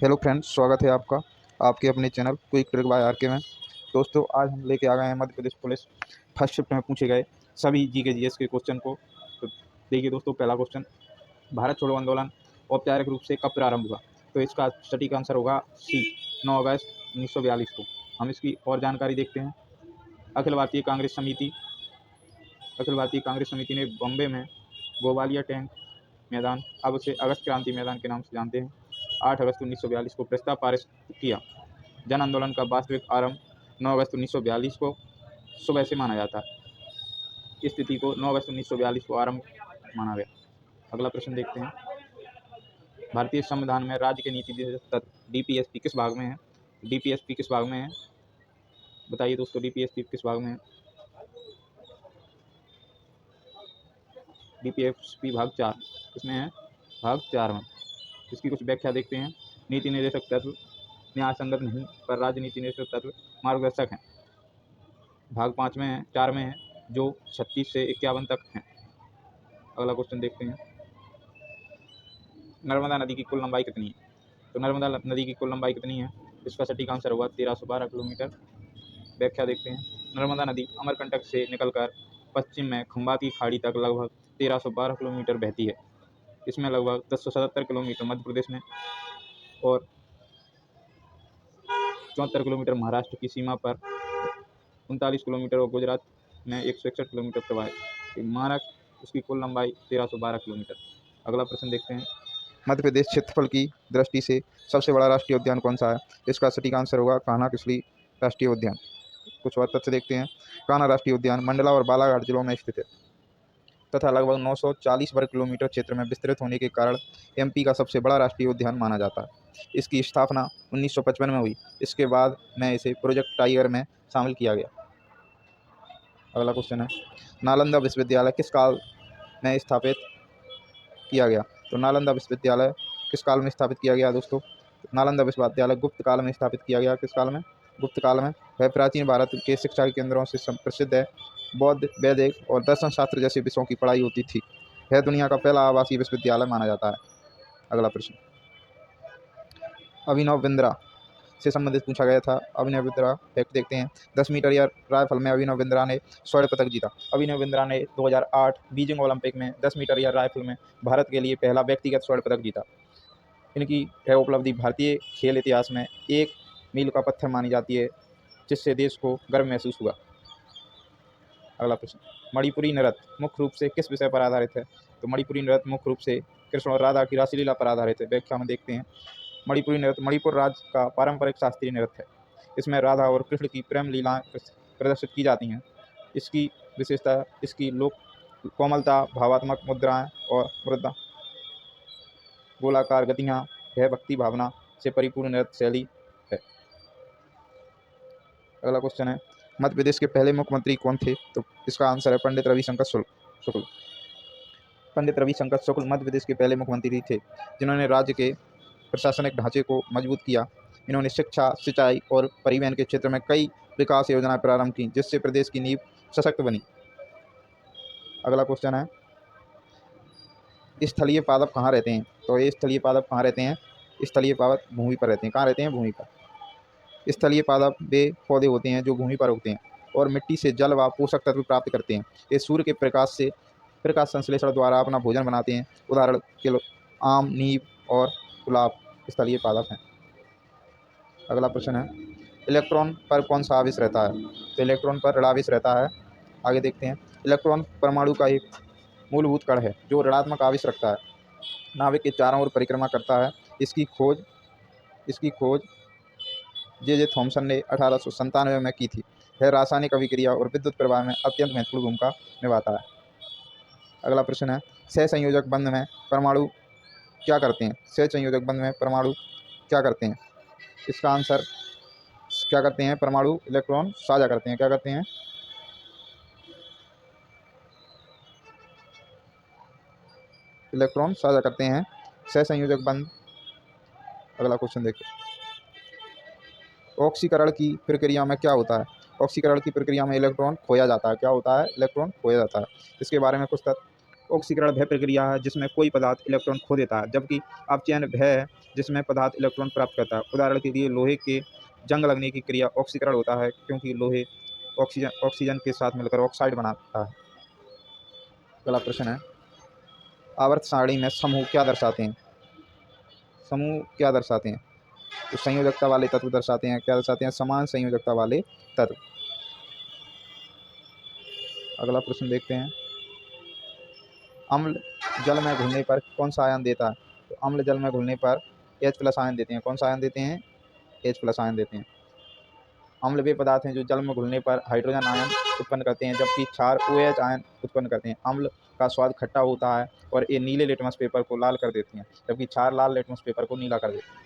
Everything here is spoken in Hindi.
हेलो फ्रेंड्स, स्वागत है आपका आपके अपने channel quick trick by R K में। दोस्तों, आज हम लेके आ गए हैं Madhya Pradesh police first shift में पूछे गए सभी जी के जीएस के क्वेश्चन को। तो देखिए दोस्तों, पहला क्वेश्चन, भारत छोड़ो आंदोलन औपचारिक रूप से कब प्रारंभ हुआ? तो इसका सटीक आंसर होगा सी, 9 अगस्त 1942 को। हम इसकी और जानकारी देखते हैं। अखिल भारतीय कांग्रेस समिति ने बॉम्बे में गोवालिया टैंक मैदान, अब उसे अगस्त क्रांति मैदान के नाम से जानते हैं, 8 अगस्त 1942 को प्रस्ताव पारित किया। जन आंदोलन का वास्तविक आरंभ 9 अगस्त 1942 को सुबह से माना जाता है। इस तिथि को 9 अगस्त 1942 को आरंभ माना गया। अगला प्रश्न देखते हैं। भारतीय संविधान में राज्य के नीति निर्देशक तत्व डीपीएसपी किस भाग में है? डीपीएसपी किस भाग में है? बताइए दोस्तों, डीपीएसपी किस भाग में है? डीपीएसपी भाग 4। इसमें है भाग 4 में। इसकी कुछ व्याख्या देखते हैं। नीति निर्देशक तत्व न्याय संगत नहीं, पर राजनीति निर्देशक तत्व मार्गदर्शक हैं। भाग 5 में है, 4 में है, जो 36 से 51 तक हैं। अगला क्वेश्चन देखते हैं। नर्मदा नदी की कुल लंबाई कितनी है? तो नर्मदा नदी की कुल लंबाई कितनी है? इसका सटीक आंसर होगा 1312 किलोमीटर। व्याख्या देखते हैं। नर्मदा नदी अमरकंटक से निकलकर पश्चिम में खंबात की खाड़ी तक लगभग 1312 किलोमीटर बहती है। इसमें लगभग 1077 किलोमीटर मध्य प्रदेश में और 74 किलोमीटर महाराष्ट्र की सीमा पर, 39 किलोमीटर और गुजरात में 161 किलोमीटर प्रवाहित। मानक उसकी कुल लंबाई 1312 किलोमीटर। अगला प्रश्न देखते हैं। मध्य प्रदेश क्षेत्रफल की दृष्टि से सबसे बड़ा राष्ट्रीय उद्यान कौन सा है? इसका सटीक आंसर होगा कान्हा किसली राष्ट्रीय उद्यान। कुछ और तथ्य देखते हैं। कान्हा राष्ट्रीय उद्यान मंडला और बालाघाट जिलों में स्थित है तथा लगभग 940 वर्ग किलोमीटर क्षेत्र में विस्तृत होने के कारण एमपी का सबसे बड़ा राष्ट्रीय उद्यान माना जाता है। इसकी स्थापना 1955 में हुई। इसके बाद में इसे प्रोजेक्ट टाइगर में शामिल किया गया। अगला क्वेश्चन है, नालंदा विश्वविद्यालय किस काल में स्थापित किया गया? तो नालंदा विश्वविद्यालय किस काल में स्थापित किया गया दोस्तों? नालंदा विश्वविद्यालय गुप्त काल में स्थापित किया गया। किस काल में? गुप्त काल में। वह प्राचीन भारत के शिक्षा के केंद्रों से प्रसिद्ध है। बौद्ध, वैदिक और दर्शन शास्त्र जैसे विषयों की पढ़ाई होती थी। यह दुनिया का पहला आवासीय विश्वविद्यालय माना जाता है। अगला प्रश्न, अभिनव बिंद्रा से संबंधित पूछा गया था। अभिनव बिंद्रा फैक्ट देखते हैं। 10 मीटर एयर राइफल में अभिनव बिंद्रा ने स्वर्ण पदक जीता। अभिनव बिंद्रा ने 2008 बीजिंग ओलंपिक में 10 मीटर एयर राइफल में भारत के लिए पहला व्यक्तिगत स्वर्ण पदक जीता। इनकी यह उपलब्धि भारतीय खेल इतिहास में एक मील का पत्थर मानी जाती है, जिससे देश को गर्व महसूस हुआ। अगला प्रश्न, मणिपुरी नृत्य मुख्य रूप से किस विषय पर आधारित है? तो मणिपुरी नृत्य मुख्य रूप से कृष्ण और राधा की रासलीला पर आधारित है। व्याख्या में देखते हैं। मणिपुरी नृत्य मणिपुर राज्य का पारंपरिक शास्त्रीय नृत्य है। इसमें राधा और कृष्ण की प्रेम लीलाएं प्रदर्शित की जाती हैं। इसकी विशेषता इसकी लोक कोमलता, भावात्मक मुद्राएं और वृद्धा गोलाकार गतियाँ, यह भक्ति भावना से परिपूर्ण नृत्य शैली है। अगला क्वेश्चन है, मध्य प्रदेश के पहले मुख्यमंत्री कौन थे? तो इसका आंसर है पंडित रविशंकर शुक्ल। पंडित रविशंकर शुक्ल मध्य प्रदेश के पहले मुख्यमंत्री थे, जिन्होंने राज्य के प्रशासनिक ढांचे को मजबूत किया। इन्होंने शिक्षा, सिंचाई और परिवहन के क्षेत्र में कई विकास योजनाएं प्रारंभ की, जिससे प्रदेश की नींव सशक्त बनी। अगला क्वेश्चन है, स्थलीय पादप कहाँ रहते हैं? तो ये स्थलीय पादप कहाँ रहते हैं? स्थलीय पादप भूमि पर रहते हैं। कहाँ रहते हैं? भूमि पर। स्थलीय पादप वे पौधे होते हैं जो भूमि पर उगते हैं और मिट्टी से जल व पोषक तत्व प्राप्त करते हैं। ये सूर्य के प्रकाश संश्लेषण द्वारा अपना भोजन बनाते हैं। उदाहरण के लिए आम, नीम और गुलाब स्थलीय पादप हैं। अगला प्रश्न है, इलेक्ट्रॉन पर कौन सा आवेश रहता है? तो इलेक्ट्रॉन पर ऋणावेश रहता है। आगे देखते हैं। इलेक्ट्रॉन परमाणु का एक मूलभूत कण है जो ऋणात्मक आवेश रखता है। नाभिक के चारों ओर परिक्रमा करता है। इसकी खोज जे थॉमसन ने 1897 में की थी। यह रासायनिक अभिक्रिया और विद्युत प्रवाह में अत्यंत महत्वपूर्ण भूमिका निभाता है। अगला प्रश्न है, सहसंयोजक बंध में परमाणु क्या करते हैं? सहसंयोजक बंध में परमाणु क्या करते हैं? इसका आंसर क्या करते हैं? परमाणु इलेक्ट्रॉन साझा करते हैं। क्या करते हैं? इलेक्ट्रॉन साझा करते हैं। सहसंयोजक बंध। अगला क्वेश्चन देखिए, ऑक्सीकरण की प्रक्रिया में क्या होता है? ऑक्सीकरण की प्रक्रिया में इलेक्ट्रॉन खोया जाता है। क्या होता है? इलेक्ट्रॉन खोया जाता है। इसके बारे में कुछ तथ्य ऑक्सीकरण भय प्रक्रिया है जिसमें कोई पदार्थ इलेक्ट्रॉन खो देता है, जबकि अपचयन भय है जिसमें पदार्थ इलेक्ट्रॉन प्राप्त करता है। उदाहरण के लिए लोहे के जंग लगने की क्रिया ऑक्सीकरण होता है, क्योंकि लोहे ऑक्सीजन के साथ मिलकर ऑक्साइड बनाता है। अगला प्रश्न है, आवर्त सारणी में समूह क्या दर्शाते हैं? समूह क्या दर्शाते हैं? तो संयोजकता वाले तत्व दर्शाते हैं। क्या दर्शाते हैं? समान संयोजकता वाले तत्व। अगला प्रश्न देखते हैं, अम्ल जल में घुलने पर कौन सा आयन देता है? तो अम्ल जल में घुलने पर H+ आयन देते हैं। कौन सा आयन देते हैं? H+ आयन देते हैं। अम्ल वे पदार्थ हैं जो जल में घुलने पर हाइड्रोजन आयन उत्पन्न करते हैं, जबकि क्षार OH आयन उत्पन्न करते हैं। अम्ल का स्वाद खट्टा होता है और ये नीले लिटमस पेपर को लाल कर देते हैं, जबकि क्षार लाल लिटमस पेपर को नीला कर देते हैं।